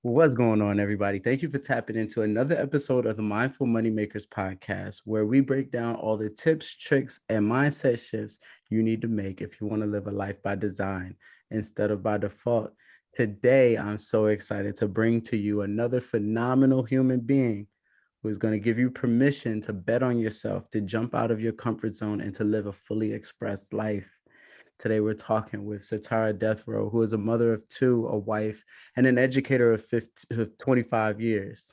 What's going on, everybody? Thank you for tapping into another episode of the Mindful Moneymakers podcast, where we break down all the tips, tricks, and mindset shifts you need to make if you want to live a life by design instead of by default. Today, I'm so excited to bring to you another phenomenal human being who is going to give you permission to bet on yourself, to jump out of your comfort zone, and to live a fully expressed life. Today, we're talking with Setara DeThrow, who is a mother of two, a wife, and an educator of 25 years.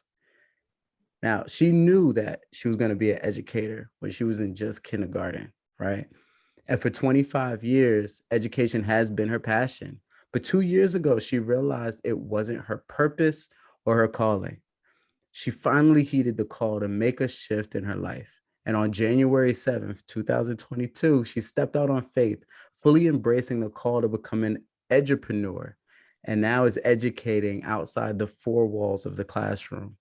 Now, she knew that she was going to be an educator when she was in just kindergarten, right? And for 25 years, education has been her passion. But 2 years ago, she realized it wasn't her purpose or her calling. She finally heeded the call to make a shift in her life. And on January 7th, 2022, she stepped out on faith, fully embracing the call to become an edupreneur, and now is educating outside the four walls of the classroom.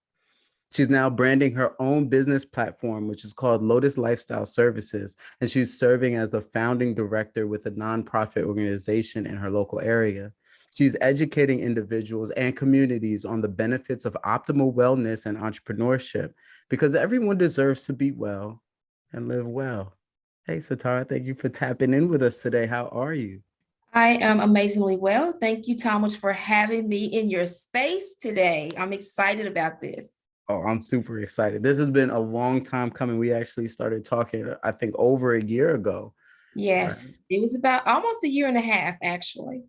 She's now branding her own business platform, which is called Lotus Lifestyle Services, and she's serving as the founding director with a nonprofit organization in her local area. She's educating individuals and communities on the benefits of optimal wellness and entrepreneurship, because everyone deserves to be well and live well. Hey, Setara, thank you for tapping in with us today. How are you? I am amazingly well. Thank you, Thomas, for having me in your space today. I'm excited about this. Oh, I'm super excited. This has been a long time coming. We actually started talking, I think, over a year ago. Right. Yes, it was about almost a year and a half, actually.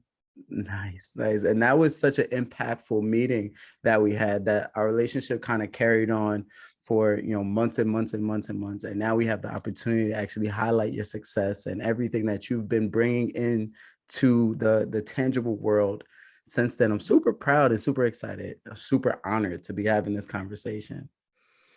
Nice, nice. And that was such an impactful meeting that we had, that our relationship kind of carried on for, months and months and months and months. And now we have the opportunity to actually highlight your success and everything that you've been bringing in to the tangible world since then. I'm super proud and super excited, super honored to be having this conversation.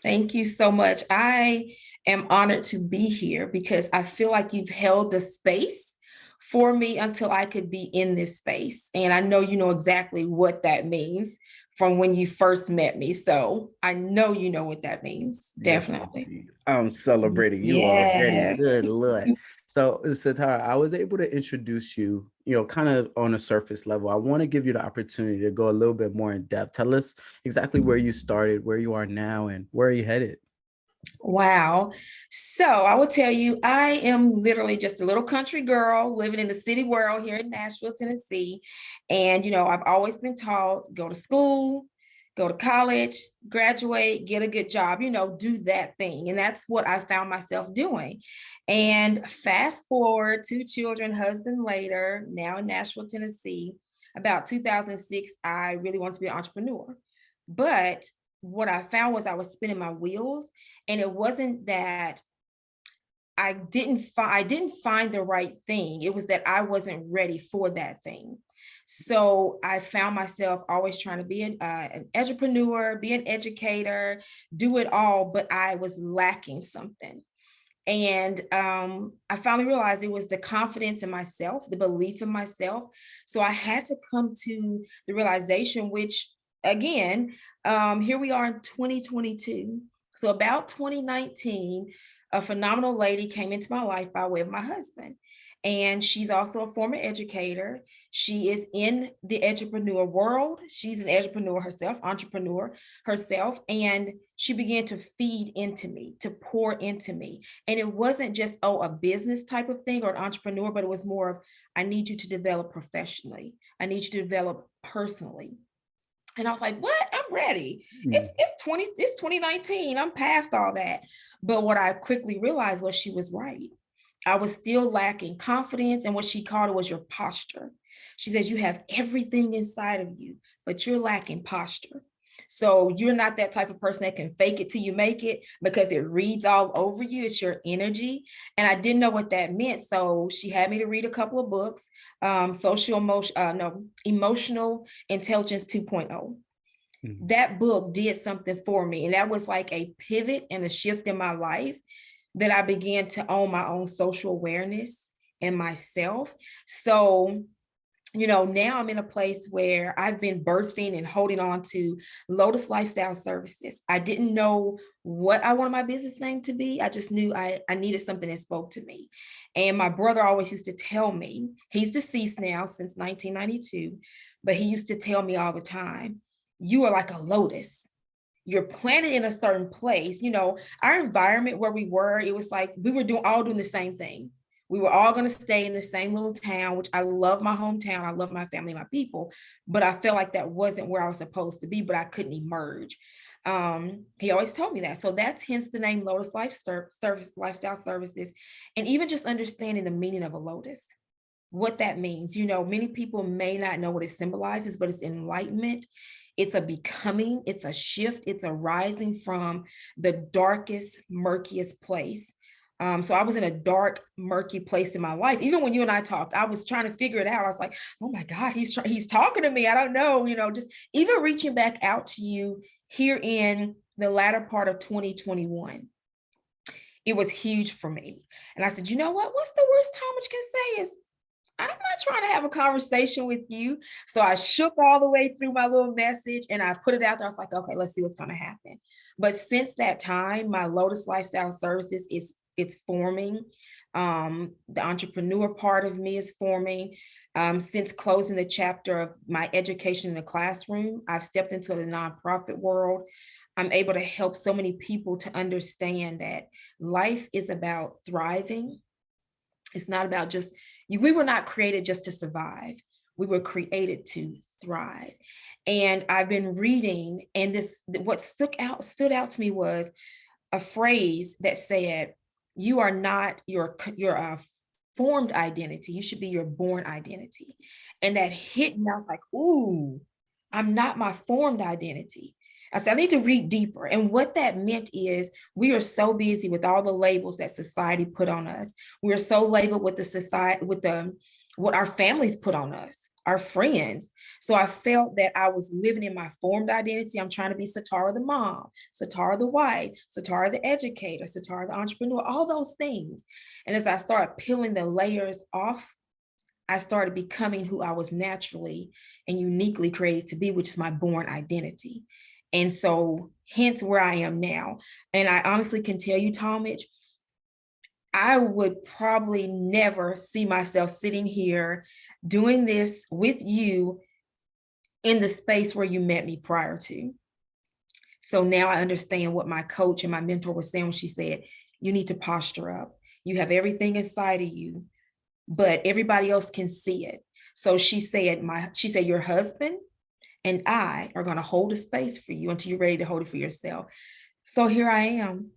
Thank you so much. I am honored to be here because I feel like you've held the space for me until I could be in this space. And I know you know exactly what that means from when you first met me. So I know you know what that means. Yes, Definitely. I'm celebrating you already. Yeah. Good Lord. So, Satara, I was able to introduce you, kind of on a surface level. I want to give you the opportunity to go a little bit more in depth. Tell us exactly where you started, where you are now, and where are you headed? Wow. So I will tell you, I am literally just a little country girl living in the city world here in Nashville, Tennessee. And, I've always been taught, go to school, go to college, graduate, get a good job, do that thing. And that's what I found myself doing. And fast forward, two children, husband later, now in Nashville, Tennessee, about 2006, I really wanted to be an entrepreneur. But what I found was I was spinning my wheels, and it wasn't that I didn't find the right thing. It was that I wasn't ready for that thing. So I found myself always trying to be an entrepreneur, be an educator, do it all, but I was lacking something. And I finally realized it was the confidence in myself, the belief in myself. So I had to come to the realization, which again, here we are in 2022. So about 2019, a phenomenal lady came into my life by way of my husband. And she's also a former educator. She is in the entrepreneur world. She's an entrepreneur herself, entrepreneur herself. And she began to feed into me, to pour into me. And it wasn't just, a business type of thing or an entrepreneur, but it was more of, I need you to develop professionally. I need you to develop personally. And I was like, what? I'm ready. It's 2019. I'm past all that. But what I quickly realized was she was right. I was still lacking confidence, and what she called it was your posture. She says you have everything inside of you, but you're lacking posture. So you're not that type of person that can fake it till you make it, because it reads all over you. It's your energy. And I didn't know what that meant. So she had me to read a couple of books, Emotional Intelligence 2.0. Mm-hmm. That book did something for me. And that was like a pivot and a shift in my life, that I began to own my own social awareness and myself. So, now I'm in a place where I've been birthing and holding on to Lotus Lifestyle Services. I didn't know what I wanted my business name to be. I just knew I needed something that spoke to me. And my brother always used to tell me, he's deceased now since 1992, but he used to tell me all the time, you are like a lotus. You're planted in a certain place. Our environment where we were, it was like we were all doing the same thing. We were all going to stay in the same little town, which I love my hometown. I love my family, my people, but I felt like that wasn't where I was supposed to be, but I couldn't emerge. He always told me that. So that's hence the name Lotus Lifestyle Services. And even just understanding the meaning of a lotus, what that means. Many people may not know what it symbolizes, but it's enlightenment. It's a becoming, it's a shift, it's a rising from the darkest, murkiest place. So I was in a dark, murky place in my life. Even when you and I talked, I was trying to figure it out. I was like, oh my God, he's talking to me. I don't know, just even reaching back out to you here in the latter part of 2021. It was huge for me. And I said, you know what? What's the worst Talmadge can say is, I'm not trying to have a conversation with you. So I shook all the way through my little message and I put it out there. I was like, okay, let's see what's going to happen. But since that time, my Lotus Lifestyle Services it's forming. The entrepreneur part of me is forming. Since closing the chapter of my education in the classroom, I've stepped into the nonprofit world. I'm able to help so many people to understand that life is about thriving. It's not about we were not created just to survive. We were created to thrive. And I've been reading, and what stood out to me was a phrase that said, you are not your formed identity. You should be your born identity. And that hit me. I was like, ooh, I'm not my formed identity. I said, I need to read deeper. And what that meant is we are so busy with all the labels that society put on us. We are so labeled with what our families put on us, our friends. So I felt that I was living in my formed identity. I'm trying to be Setara the mom, Setara the wife, Setara the educator, Setara the entrepreneur, all those things. And as I started peeling the layers off, I started becoming who I was naturally and uniquely created to be, which is my born identity. And so hence where I am now. And I honestly can tell you, Talmadge, I would probably never see myself sitting here doing this with you in the space where you met me prior to. So now I understand what my coach and my mentor was saying when she said, you need to posture up. You have everything inside of you, but everybody else can see it. So she said, your husband and I are going to hold a space for you until you're ready to hold it for yourself. So here I am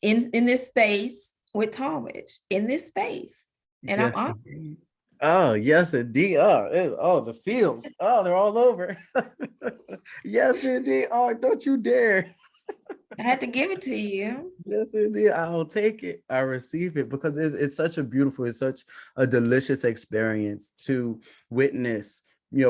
in this space with Talmadge, in this space. And Yes, I'm honored. indeed. Oh, yes, indeed. The feels. Oh, they're all over. Yes, indeed. Oh, don't you dare. I had to give it to you. Yes, indeed. I'll take it. I receive it because it's such it's such a delicious experience to witness,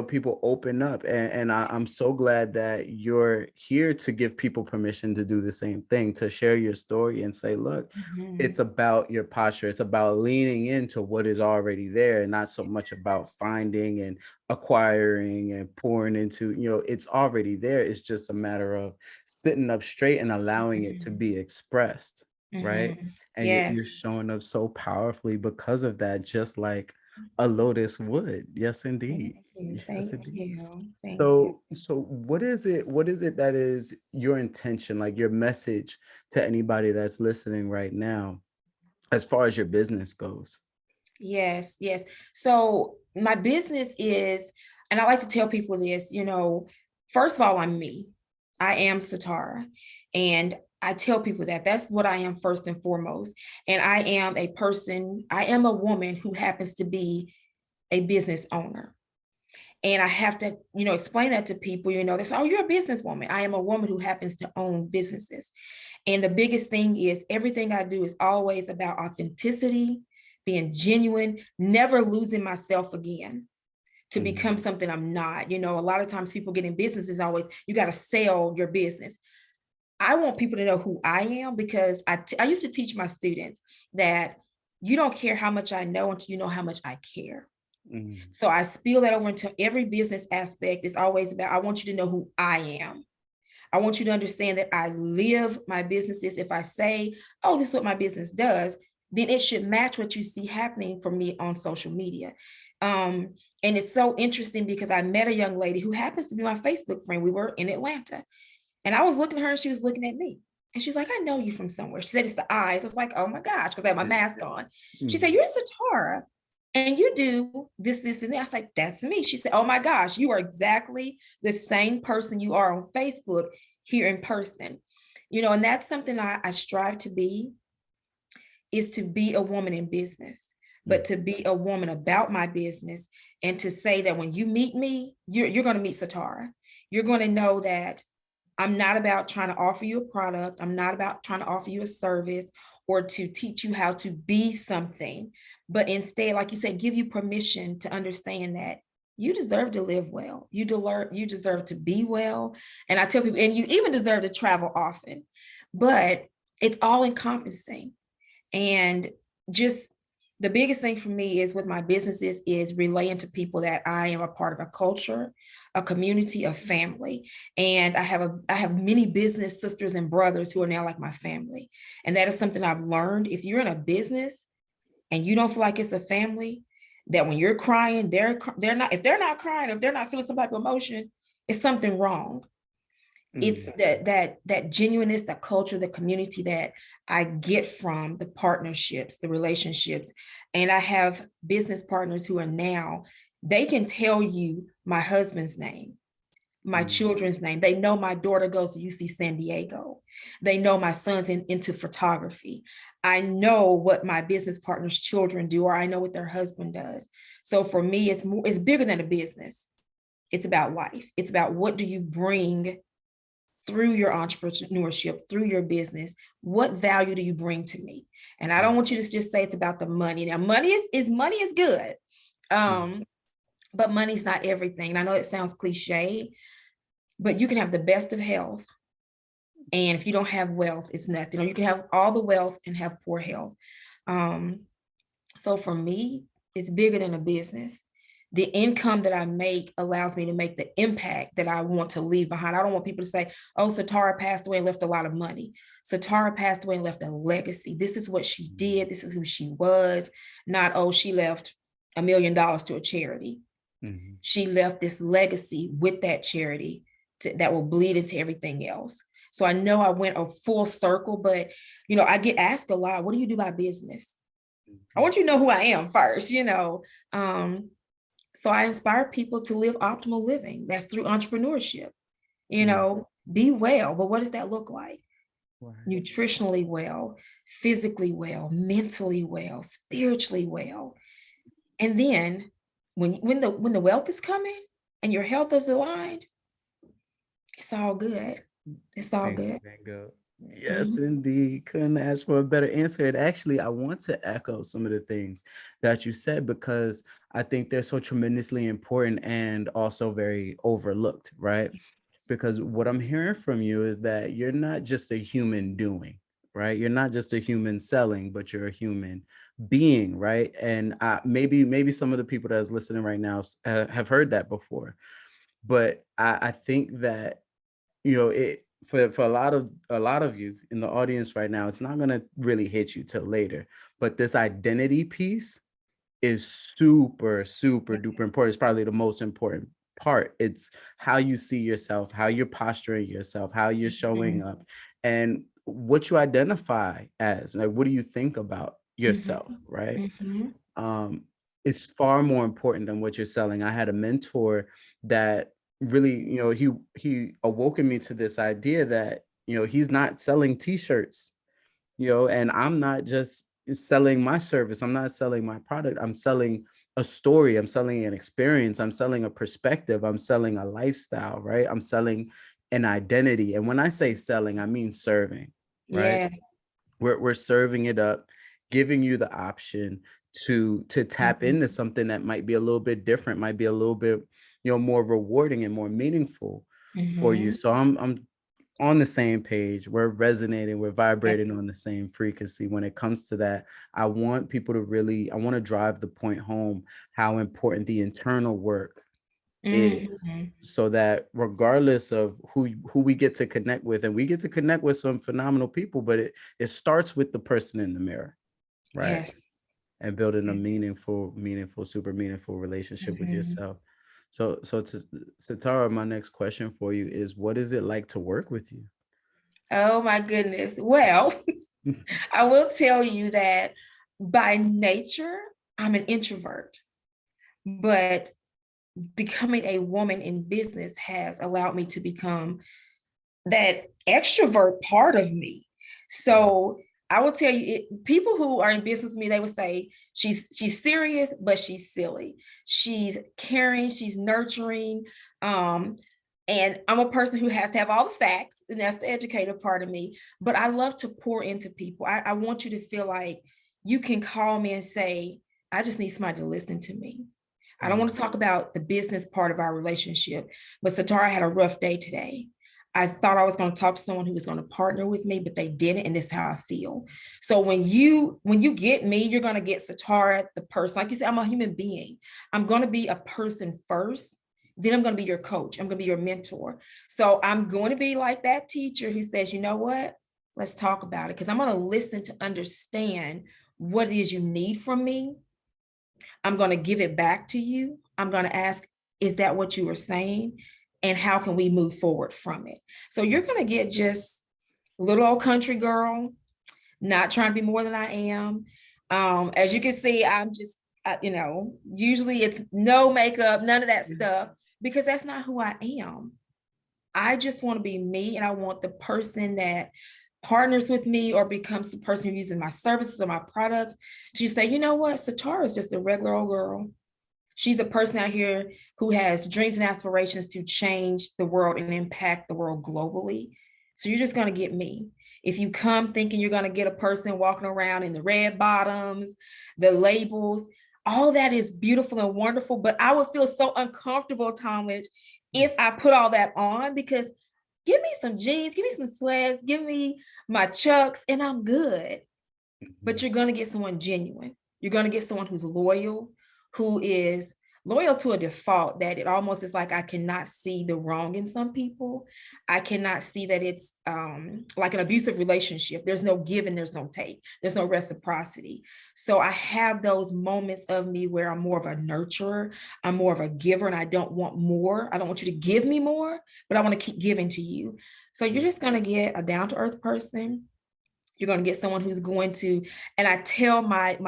people open up. And I'm so glad that you're here to give people permission to do the same thing, to share your story and say, look, it's about your posture. It's about leaning into what is already there and not so much about finding and acquiring and pouring into, it's already there. It's just a matter of sitting up straight and allowing it to be expressed, right? And Yes. you're showing up so powerfully because of that, just like a lotus would. Yes, indeed. Yes, indeed. Thank you. So what is it that is your intention, like your message to anybody that's listening right now, as far as your business goes? Yes. So my business is, and I like to tell people this, first of all, I'm me. I am Setara. And I tell people that that's what I am first and foremost. And I am a woman who happens to be a business owner. And I have to, explain that to people, they say, oh, you're a businesswoman. I am a woman who happens to own businesses. And the biggest thing is everything I do is always about authenticity, being genuine, never losing myself again to become something I'm not. A lot of times people get in business is always, you got to sell your business. I want people to know who I am because I used to teach my students that you don't care how much I know until you know how much I care. So I spill that over into every business aspect. It's always about, I want you to know who I am. I want you to understand that I live my businesses. If I say, oh, this is what my business does, then it should match what you see happening for me on social media. And it's so interesting because I met a young lady who happens to be my Facebook friend. We were in Atlanta, and I was looking at her and she was looking at me. And she's like, I know you from somewhere. She said, it's the eyes. I was like, oh my gosh, because I had my mask on. She said, you're Setara and you do this, and that. I was like, that's me. She said, oh my gosh, you are exactly the same person you are on Facebook here in person. And that's something I strive to be, is to be a woman in business, but to be a woman about my business, and to say that when you meet me, you're going to meet Setara. You're going to know that I'm not about trying to offer you a product. I'm not about trying to offer you a service or to teach you how to be something, but instead, like you said, give you permission to understand that you deserve to live well. You deserve to be well. And I tell people, and you even deserve to travel often, but it's all encompassing. And just the biggest thing for me is with my businesses is relaying to people that I am a part of a culture, a community, a family. And I have many business sisters and brothers who are now like my family. And that is something I've learned. If you're in a business and you don't feel like it's a family, that when you're crying, they're not, if they're not crying, if they're not feeling some type of emotion, it's something wrong. It's that genuineness, the culture, the community that I get from the partnerships, the relationships. And I have business partners who are now, they can tell you my husband's name, my children's name. They know my daughter goes to UC San Diego. They know my son's into photography. I know what my business partner's children do, or I know what their husband does. So for me, it's bigger than a business. It's about life. It's about what do you bring through your entrepreneurship, through your business. What value do you bring to me? And I don't want you to just say it's about the money. Now, money is good. But money's not everything. And I know it sounds cliche, but you can have the best of health, and if you don't have wealth, it's nothing. Or you can have all the wealth and have poor health. So for me, it's bigger than a business. The income that I make allows me to make the impact that I want to leave behind. I don't want people to say, oh, Setara passed away and left a lot of money. Setara passed away and left a legacy. This is what she did. This is who she was. Not, oh, she left $1 million to a charity. She left this legacy with that charity that will bleed into everything else. So I know I went a full circle, but, I get asked a lot, what do you do by business? I want you to know who I am first, So I inspire people to live optimal living. That's through entrepreneurship. Be well, but what does that look like? Nutritionally well, physically well, mentally well, spiritually well. And then when the wealth is coming and your health is aligned, it's all good. It's all good. Yes, indeed. Couldn't ask for a better answer. And actually, I want to echo some of the things that you said, because I think they're so tremendously important and also very overlooked, right? Because what I'm hearing from you is that you're not just a human doing, right? You're not just a human selling, but you're a human being, right? And maybe some of the people that's listening right now have heard that before, but I think that it for a lot of you in the audience right now, it's not going to really hit you till later, but this identity piece is super duper important. It's probably the most important part. It's how you see yourself, how you're posturing yourself, how you're showing up, and what you identify as. Like, what do you think about yourself, right? It's far more important than what you're selling. I had a mentor that really, he awoken me to this idea that, he's not selling t-shirts, and I'm not just selling my service. I'm not selling my product. I'm selling a story. I'm selling an experience. I'm selling a perspective. I'm selling a lifestyle, right? I'm selling an identity. And when I say selling, I mean serving, right? Yeah. We're serving it up, giving you the option to tap into something that might be a little bit different, might be a little bit, more rewarding and more meaningful for you. So I'm on the same page. We're resonating, we're vibrating on the same frequency when it comes to that. I want to drive the point home how important the internal work is, so that regardless of who we get to connect with, and we get to connect with some phenomenal people, but it starts with the person in the mirror, right? Yes. and building a meaningful, super meaningful relationship with Mhm. yourself. So to Setara, my next question for you is, what is it like to work with you? Oh my goodness. Well, I will tell you that by nature, I'm an introvert, but becoming a woman in business has allowed me to become that extrovert part of me. Mm, So I will tell you, people who are in business with me, they would say she's serious, but she's silly. She's caring, she's nurturing. Um, and I'm a person who has to have all the facts, and that's the educator part of me. But I love to pour into people. I want you to feel like you can call me and say, I just need somebody to listen to me. I don't want mm, to talk about the business part of our relationship, but Setara had a rough day today. I thought I was going to talk to someone who was going to partner with me, but they didn't, and this is how I feel. So when you get me, you're going to get Setara, the person. Like you said, I'm a human being. I'm going to be a person first. Then I'm going to be your coach. I'm going to be your mentor. So I'm going to be like that teacher who says, you know what? Let's talk about it. Because I'm going to listen to understand what it is you need from me. I'm going to give it back to you. I'm going to ask, is that what you were saying? And how can we move forward from it? So you're going to get just little old country girl, not trying to be more than I am. As you can see, I'm just, usually it's no makeup, none of that mm. stuff, because that's not who I am. I just want to be me, and I want the person that partners with me or becomes the person using my services or my products to say, you know what, Setara is just a regular old girl. She's a person out here who has dreams and aspirations to change the world and impact the world globally. So you're just going to get me. If you come thinking you're going to get a person walking around in the red bottoms, the labels, all that is beautiful and wonderful, but I would feel so uncomfortable, Talmadge, if I put all that on, because give me some jeans, give me some sweats, give me my chucks, and I'm good. But Mhm. you're going to get someone genuine. You're going to get someone who's loyal, who is loyal to a default, that it almost is like I cannot see the wrong in some people. I cannot see that it's like an abusive relationship. There's no give and there's no take. There's no reciprocity. So I have those moments of me where I'm more of a nurturer. I'm more of a giver, and I don't want more. I don't want you to give me more, but I want to keep giving to you. So you're just going to get a down to earth person. You're going to get someone who's going to, and I tell my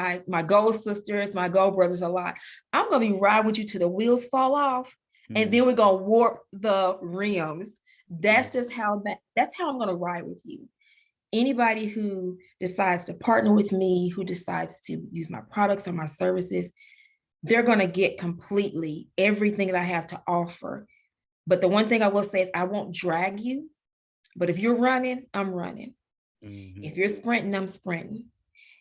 goal sisters, my goal brothers a lot, I'm going to be riding with you till the wheels fall off, and Mm, then we're going to warp the rims. mm, That's how I'm going to ride with you. Anybody who decides to partner with me, who decides to use my products or my services, they're going to get completely everything that I have to offer. But the one thing I will say is I won't drag you, but if you're running, I'm running. mhm. If you're sprinting, I'm sprinting.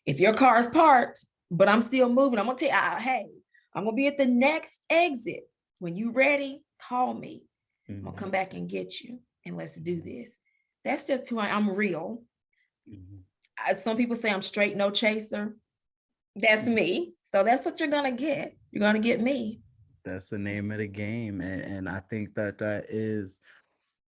If your car is parked, but I'm still moving, I'm gonna tell you, hey, I'm gonna be at the next exit. When you ready, call me. I'm gonna Mhm. come back and get you, and let's do this. That's just who I'm real. Mhm. Some people say I'm straight, no chaser. That's me. So that's what you're gonna get. You're gonna get me. That's the name of the game, and I think that that is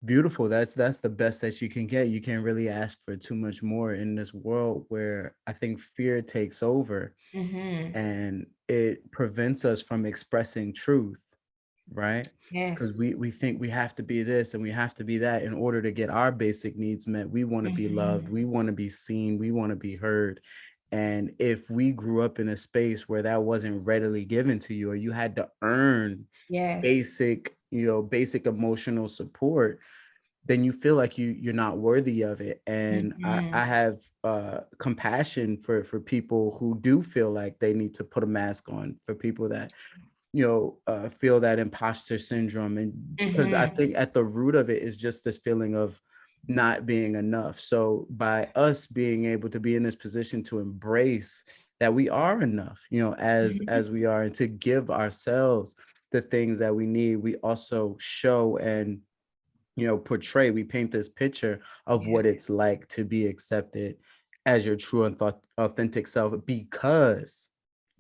beautiful. That's the best that you can get. You can't really ask for too much more in this world where I think fear takes over Mm-hmm. and it prevents us from expressing truth, right? Because Yes. we think we have to be this and we have to be that in order to get our basic needs met. We want to be loved, Mm-hmm. we want to be seen, we want to be heard. And if we grew up in a space where that wasn't readily given to you, or you had to earn Yes. basic emotional support, then you feel like you're not worthy of it. And I Mm-hmm. have compassion for people who do feel like they need to put a mask on, for people that feel that imposter syndrome. And because I Mm-hmm. think at the root of it is just this feeling of not being enough. So by us being able to be in this position to embrace that we are enough, as we are, and to give ourselves the things that we need, we also show and portray, we paint this picture of Yeah. what it's like to be accepted as your true and authentic self, because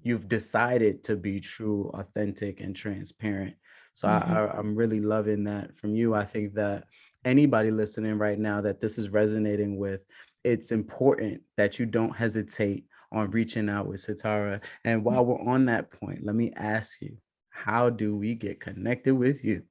you've decided to be true, authentic, and transparent. So Mm-hmm. I'm really loving that from you. I think that anybody listening right now that this is resonating with, it's important that you don't hesitate on reaching out with Setara. And while we're on that point, let me ask you, how do we get connected with you?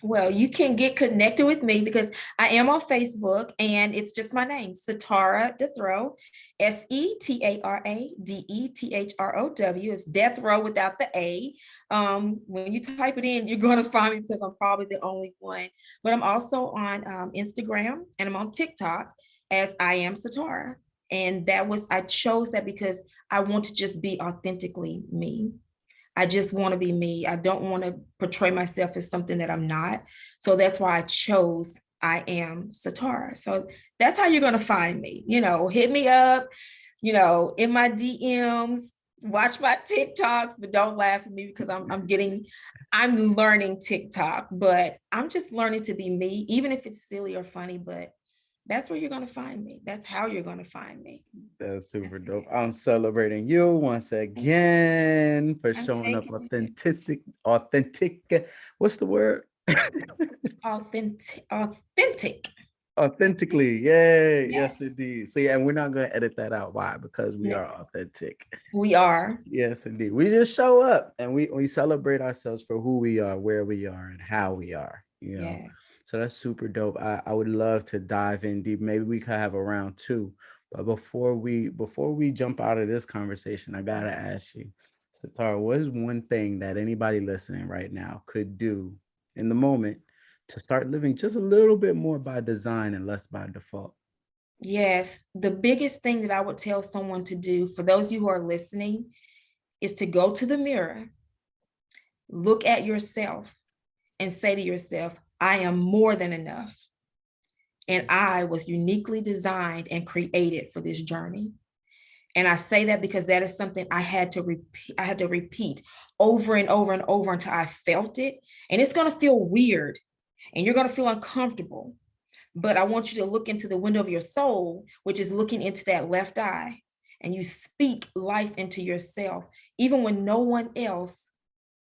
Well, you can get connected with me because I am on Facebook and it's just my name, Setara DeThrow, SETARADETHROW. It's death row without the A. When you type it in, you're going to find me because I'm probably the only one. But I'm also on Instagram and I'm on TikTok as I am Setara. And I chose that because I want to just be authentically me. I just want to be me. I don't want to portray myself as something that I'm not. So that's why I chose I am Setara. So that's how you're going to find me. Hit me up, in my DMs, watch my TikToks, but don't laugh at me because I'm learning TikTok, but I'm just learning to be me, even if it's silly or funny, but that's where you're going to find me. That's how you're going to find me. That's super dope. I'm celebrating you once again for I'm showing up taking it. authentic. What's the word? Authentic. Authentically. Yay. Yes, Yes. indeed. See, and we're not going to edit that out. Why? Because we No, are authentic. we are. Yes, indeed. We just show up and we celebrate ourselves for who we are, where we are, and how we are. Yeah. So that's super dope. I would love to dive in deep. Maybe we could have a round two. But before we jump out of this conversation, I gotta ask you, Satara, what is one thing that anybody listening right now could do in the moment to start living just a little bit more by design and less by default? Yes. The biggest thing that I would tell someone to do, for those of you who are listening, is to go to the mirror, look at yourself, and say to yourself, I am more than enough. And I was uniquely designed and created for this journey. And I say that because that is something I had to repeat. I had to repeat over and over and over until I felt it. And it's going to feel weird and you're going to feel uncomfortable. But I want you to look into the window of your soul, which is looking into that left eye, and you speak life into yourself, even when no one else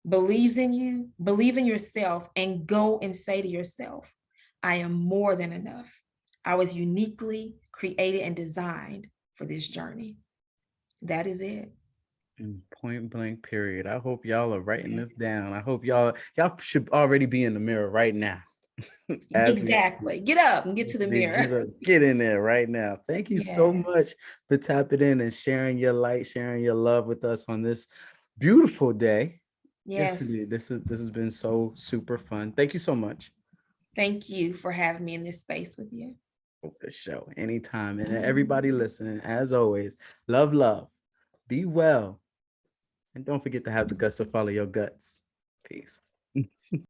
believes in you. Believe in yourself and go and say to yourself, I am more than enough. I was uniquely created and designed for this journey. That is it. Point blank period. I hope y'all are writing this down. I hope y'all should already be in the mirror right now as we speak. Exactly. Get up and get to the They mirror. get in there right now. Thank you so Yeah. much for tapping in and sharing your light, sharing your love with us on this beautiful day. Yes, Yes. indeed. This has been so super fun. Thank you so much Thank you for having me in this space with you. for the show. Anytime. And everybody listening, as always, love, love. Be well. And don't forget to have the guts to follow your guts. Peace.